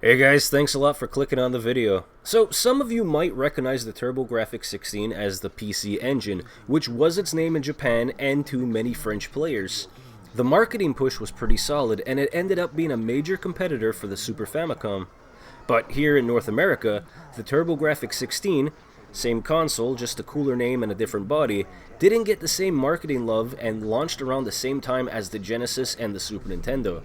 Hey guys, thanks a lot for clicking on the video. So, some of you might recognize the TurboGrafx16 as the PC engine, which was its name in Japan and to many French players. The marketing push was pretty solid, and it ended up being a major competitor for the Super Famicom. But here in North America, the TurboGrafx16, same console, just a cooler name and a different body, didn't get the same marketing love and launched around the same time as the Genesis and the Super Nintendo.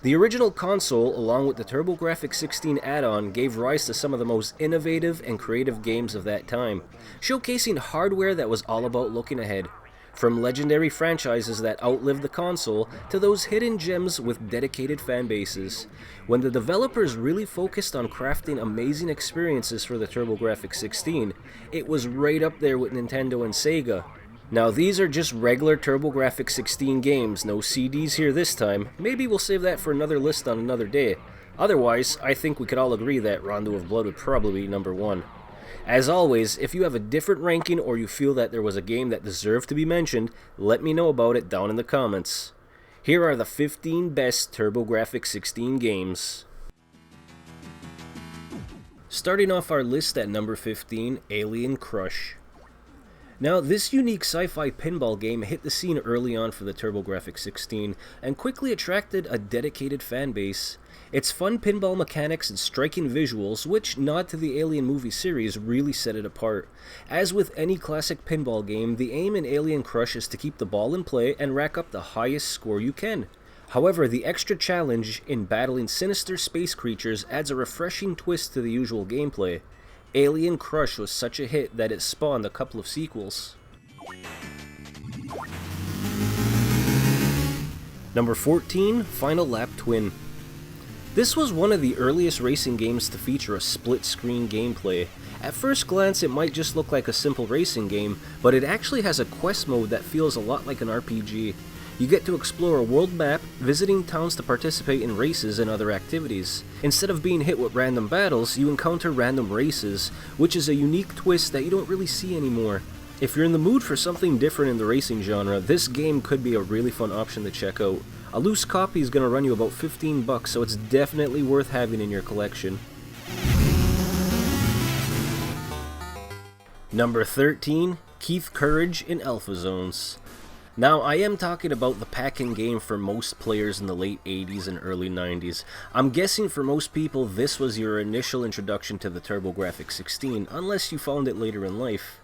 The original console, along with the TurboGrafx16 add-on, gave rise to some of the most innovative and creative games of that time, showcasing hardware that was all about looking ahead. From legendary franchises that outlived the console to those hidden gems with dedicated fan bases. When the developers really focused on crafting amazing experiences for the TurboGrafx16, it was right up there with Nintendo and Sega. Now these are just regular TurboGrafx16 games, no CDs here this time. Maybe we'll save that for another list on another day. Otherwise, I think we could all agree that Rondo of Blood would probably be number 1. As always, if you have a different ranking or you feel that there was a game that deserved to be mentioned, let me know about it down in the comments. Here are the 15 best TurboGrafx16 games. Starting off our list at number 15, Alien Crush. Now, this unique sci-fi pinball game hit the scene early on for the TurboGrafx16 and quickly attracted a dedicated fan base. Its fun pinball mechanics and striking visuals, which nod to the Alien movie series, really set it apart. As with any classic pinball game, the aim in Alien Crush is to keep the ball in play and rack up the highest score you can. However, the extra challenge in battling sinister space creatures adds a refreshing twist to the usual gameplay. Alien Crush was such a hit that it spawned a couple of sequels. Number 14, Final Lap Twin. This was one of the earliest racing games to feature a split-screen gameplay. At first glance it might just look like a simple racing game, but it actually has a quest mode that feels a lot like an RPG. You get to explore a world map, visiting towns to participate in races and other activities. Instead of being hit with random battles, you encounter random races, which is a unique twist that you don't really see anymore. If you're in the mood for something different in the racing genre, this game could be a really fun option to check out. A loose copy is going to run you about $15, so it's definitely worth having in your collection. Number 13, Keith Courage in Alpha Zones. Now, I am talking about the pack-in game for most players in the late 80s and early 90s. I'm guessing for most people this was your initial introduction to the TurboGrafx16, unless you found it later in life.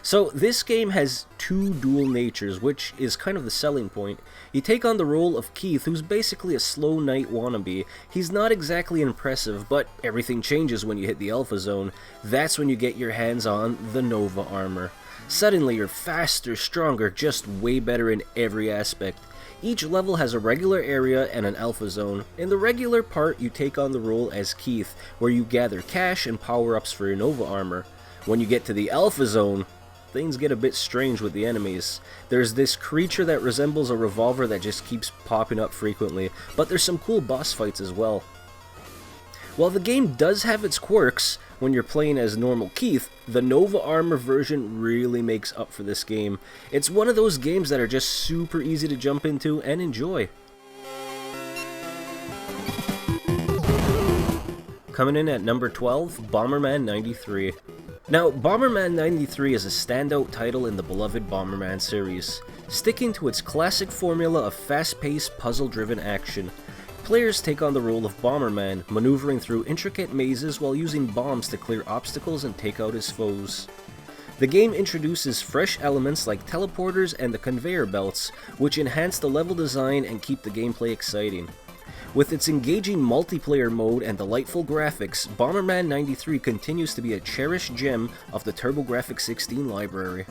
So, this game has two dual natures, which is kind of the selling point. You take on the role of Keith, who's basically a slow knight wannabe. He's not exactly impressive, but everything changes when you hit the Alpha Zone. That's when you get your hands on the Nova armor. Suddenly you're faster, stronger, just way better in every aspect. Each level has a regular area and an Alpha Zone. In the regular part, you take on the role as Keith, where you gather cash and power-ups for your Nova armor. When you get to the Alpha Zone, things get a bit strange with the enemies. There's this creature that resembles a revolver that just keeps popping up frequently, but there's some cool boss fights as well. While the game does have its quirks, when you're playing as normal Keith, the Nova Armor version really makes up for this game. It's one of those games that are just super easy to jump into and enjoy. Coming in at number 12, Bomberman 93. Now, Bomberman 93 is a standout title in the beloved Bomberman series, sticking to its classic formula of fast-paced, puzzle-driven action. Players take on the role of Bomberman, maneuvering through intricate mazes while using bombs to clear obstacles and take out his foes. The game introduces fresh elements like teleporters and the conveyor belts, which enhance the level design and keep the gameplay exciting. With its engaging multiplayer mode and delightful graphics, Bomberman 93 continues to be a cherished gem of the TurboGrafx16 library.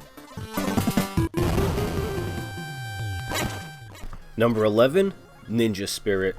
Number 11, Ninja Spirit.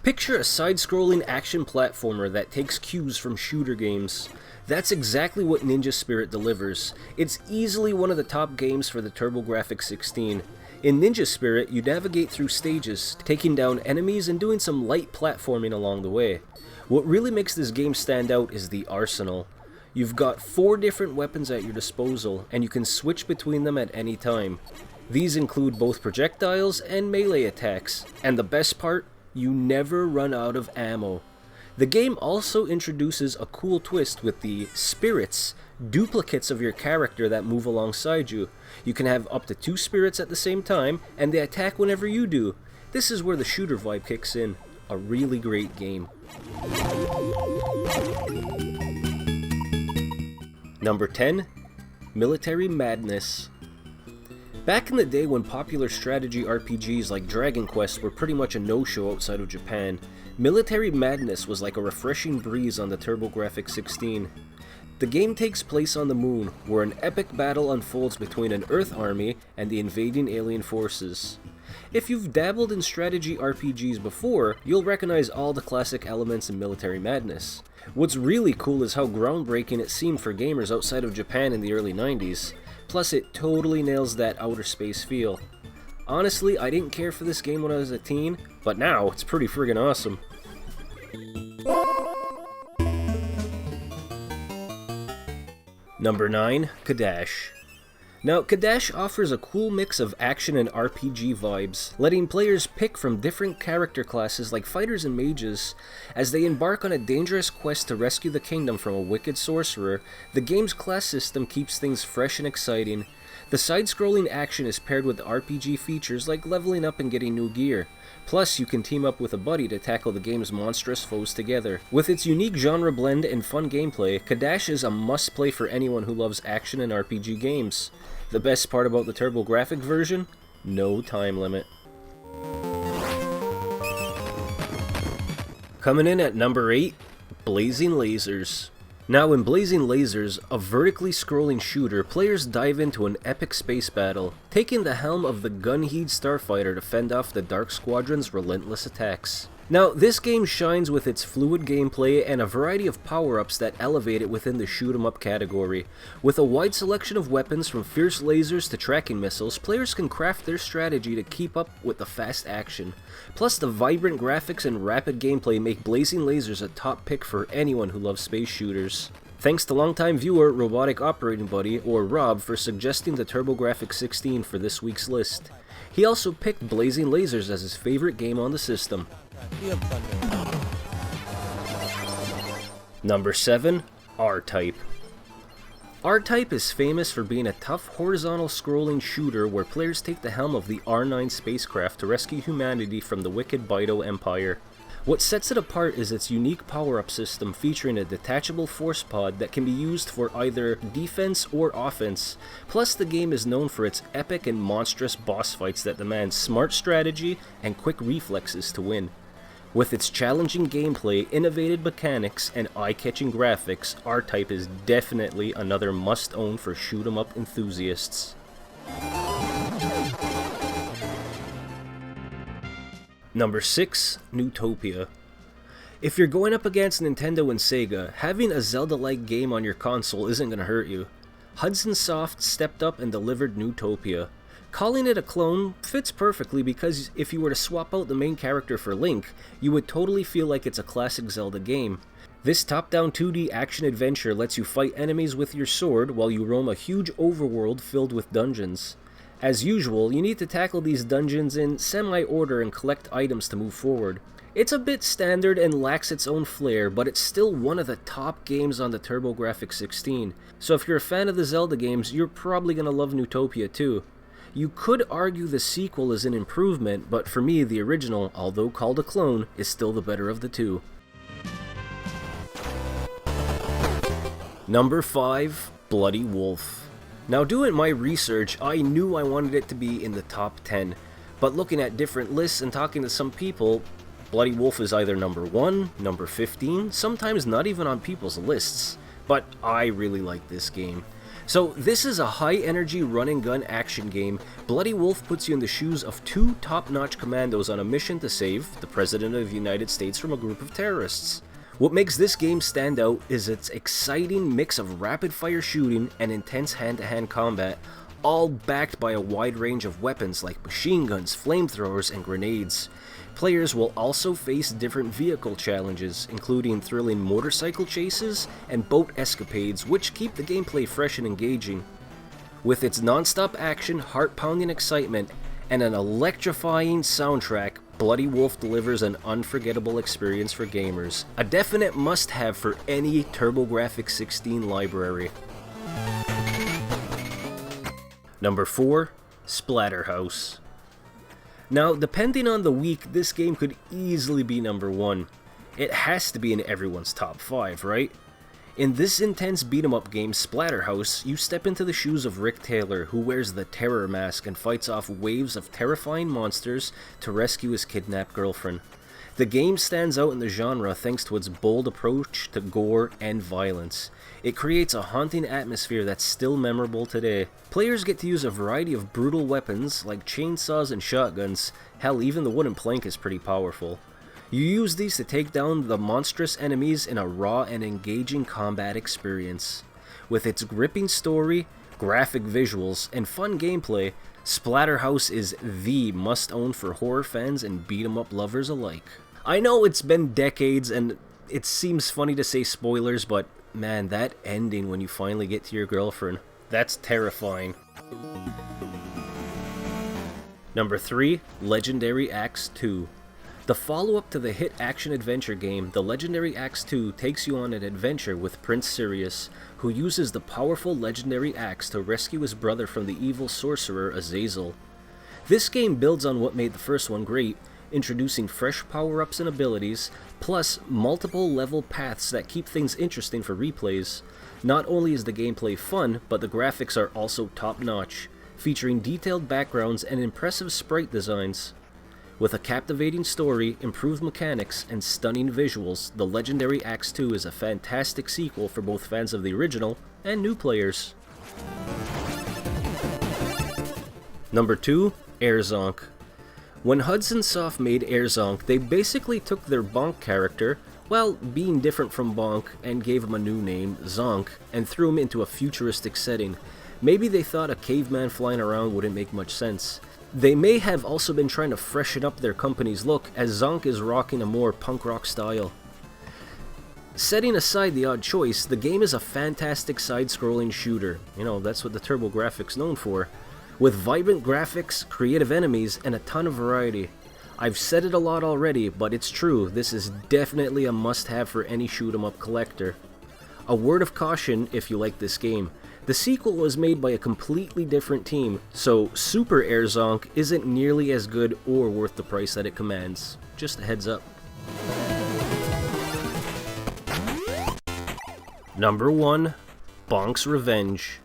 Picture a side-scrolling action platformer that takes cues from shooter games. That's exactly what Ninja Spirit delivers. It's easily one of the top games for the TurboGrafx16. In Ninja Spirit, you navigate through stages, taking down enemies and doing some light platforming along the way. What really makes this game stand out is the arsenal. You've got 4 different weapons at your disposal, and you can switch between them at any time. These include both projectiles and melee attacks, and the best part, you never run out of ammo. The game also introduces a cool twist with the spirits, duplicates of your character that move alongside you. You can have up to 2 spirits at the same time, and they attack whenever you do. This is where the shooter vibe kicks in. A really great game. Number 10, Military Madness. Back in the day when popular strategy RPGs like Dragon Quest were pretty much a no-show outside of Japan, Military Madness was like a refreshing breeze on the TurboGrafx16. The game takes place on the moon, where an epic battle unfolds between an Earth army and the invading alien forces. If you've dabbled in strategy RPGs before, you'll recognize all the classic elements in Military Madness. What's really cool is how groundbreaking it seemed for gamers outside of Japan in the early 90s. Plus, it totally nails that outer space feel. Honestly, I didn't care for this game when I was a teen, but now it's pretty friggin' awesome. Number 9, Cadash. Now, Cadash offers a cool mix of action and RPG vibes, letting players pick from different character classes like fighters and mages. As they embark on a dangerous quest to rescue the kingdom from a wicked sorcerer, the game's class system keeps things fresh and exciting. The side-scrolling action is paired with RPG features like leveling up and getting new gear. Plus, you can team up with a buddy to tackle the game's monstrous foes together. With its unique genre blend and fun gameplay, Cadash is a must-play for anyone who loves action and RPG games. The best part about the TurboGrafx version? No time limit. Coming in at number 8, Blazing Lasers. Now in Blazing Lasers, a vertically scrolling shooter, players dive into an epic space battle, taking the helm of the Gunheed starfighter to fend off the Dark Squadron's relentless attacks. Now, this game shines with its fluid gameplay and a variety of power-ups that elevate it within the shoot-'em-up category. With a wide selection of weapons from fierce lasers to tracking missiles, players can craft their strategy to keep up with the fast action. Plus, the vibrant graphics and rapid gameplay make Blazing Lasers a top pick for anyone who loves space shooters. Thanks to longtime viewer Robotic Operating Buddy, or Rob, for suggesting the TurboGrafx16 for this week's list. He also picked Blazing Lasers as his favorite game on the system. Number 7, R-Type. R-Type is famous for being a tough horizontal scrolling shooter where players take the helm of the R9 spacecraft to rescue humanity from the wicked Bido Empire. What sets it apart is its unique power-up system featuring a detachable force pod that can be used for either defense or offense. Plus, the game is known for its epic and monstrous boss fights that demand smart strategy and quick reflexes to win. With its challenging gameplay, innovative mechanics, and eye-catching graphics, R-Type is definitely another must-own for shoot-'em-up enthusiasts. Number 6, Neutopia. If you're going up against Nintendo and Sega, having a Zelda-like game on your console isn't gonna hurt you. Hudson Soft stepped up and delivered Neutopia. Calling it a clone fits perfectly because if you were to swap out the main character for Link, you would totally feel like it's a classic Zelda game. This top-down 2D action-adventure lets you fight enemies with your sword while you roam a huge overworld filled with dungeons. As usual, you need to tackle these dungeons in semi-order and collect items to move forward. It's a bit standard and lacks its own flair, but it's still one of the top games on the TurboGrafx16, so if you're a fan of the Zelda games, you're probably gonna love Neutopia too. You could argue the sequel is an improvement, but for me, the original, although called a clone, is still the better of the two. Number 5, Bloody Wolf. Now, doing my research, I knew I wanted it to be in the top 10, but looking at different lists and talking to some people, Bloody Wolf is either number 1, number 15, sometimes not even on people's lists, but I really like this game. So this is a high-energy run-and-gun action game. Bloody Wolf puts you in the shoes of 2 top-notch commandos on a mission to save the President of the United States from a group of terrorists. What makes this game stand out is its exciting mix of rapid-fire shooting and intense hand-to-hand combat, all backed by a wide range of weapons like machine guns, flamethrowers, and grenades. Players will also face different vehicle challenges, including thrilling motorcycle chases and boat escapades, which keep the gameplay fresh and engaging. With its non-stop action, heart-pounding excitement, and an electrifying soundtrack, Bloody Wolf delivers an unforgettable experience for gamers, a definite must-have for any TurboGrafx16 library. Number 4, Splatterhouse. Now, depending on the week, this game could easily be number 1. It has to be in everyone's top 5, right? In this intense beat-em-up game, Splatterhouse, you step into the shoes of Rick Taylor, who wears the Terror Mask and fights off waves of terrifying monsters to rescue his kidnapped girlfriend. The game stands out in the genre thanks to its bold approach to gore and violence. It creates a haunting atmosphere that's still memorable today. Players get to use a variety of brutal weapons like chainsaws and shotguns. Hell, even the wooden plank is pretty powerful. You use these to take down the monstrous enemies in a raw and engaging combat experience. With its gripping story, graphic visuals, and fun gameplay, Splatterhouse is the must-own for horror fans and beat-em-up lovers alike. I know it's been decades and it seems funny to say spoilers, but man, that ending when you finally get to your girlfriend, that's terrifying. Number 3, Legendary Axe 2. The follow-up to the hit action-adventure game, The Legendary Axe 2 takes you on an adventure with Prince Sirius, who uses the powerful legendary axe to rescue his brother from the evil sorcerer Azazel. This game builds on what made the first one great, introducing fresh power-ups and abilities, plus multiple level paths that keep things interesting for replays. Not only is the gameplay fun, but the graphics are also top-notch, featuring detailed backgrounds and impressive sprite designs. With a captivating story, improved mechanics, and stunning visuals, The Legendary Axe 2 is a fantastic sequel for both fans of the original and new players. Number 2, Zonk. When Hudson Soft made Zonk, they basically took their Bonk character, well, being different from Bonk, and gave him a new name, Zonk, and threw him into a futuristic setting. Maybe they thought a caveman flying around wouldn't make much sense. They may have also been trying to freshen up their company's look, as Zonk is rocking a more punk rock style. Setting aside the odd choice, the game is a fantastic side-scrolling shooter. You know, that's what the TurboGrafx known for. With vibrant graphics, creative enemies, and a ton of variety. I've said it a lot already, but it's true, this is definitely a must-have for any shoot-em-up collector. A word of caution if you like this game. The sequel was made by a completely different team, so Super Zonk isn't nearly as good or worth the price that it commands. Just a heads up. Number 1, Bonk's Revenge.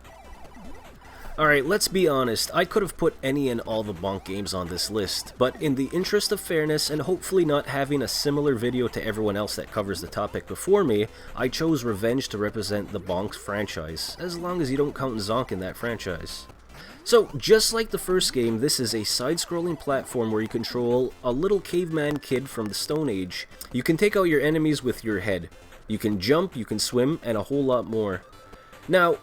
Alright, let's be honest, I could have put any and all the Bonk games on this list, but in the interest of fairness and hopefully not having a similar video to everyone else that covers the topic before me, I chose Revenge to represent the Bonk franchise, as long as you don't count Zonk in that franchise. So, just like the first game, this is a side-scrolling platform where you control a little caveman kid from the Stone Age. You can take out your enemies with your head. You can jump, you can swim, and a whole lot more. Now,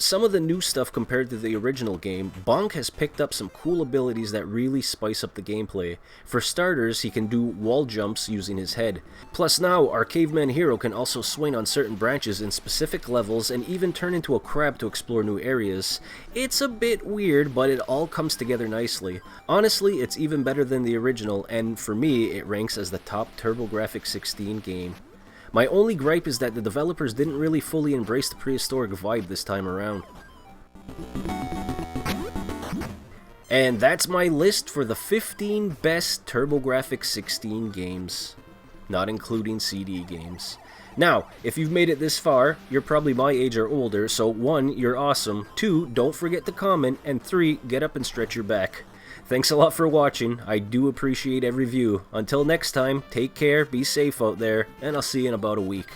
some of the new stuff compared to the original game, Bonk has picked up some cool abilities that really spice up the gameplay. For starters, he can do wall jumps using his head. Plus now, our caveman hero can also swing on certain branches in specific levels and even turn into a crab to explore new areas. It's a bit weird, but it all comes together nicely. Honestly, it's even better than the original, and for me, it ranks as the top TurboGrafx16 game. My only gripe is that the developers didn't really fully embrace the prehistoric vibe this time around. And that's my list for the 15 best TurboGrafx16 games, not including CD games. Now, if you've made it this far, you're probably my age or older, so 1, you're awesome, 2, don't forget to comment, and 3, get up and stretch your back. Thanks a lot for watching, I do appreciate every view. Until next time, take care, be safe out there, and I'll see you in about a week.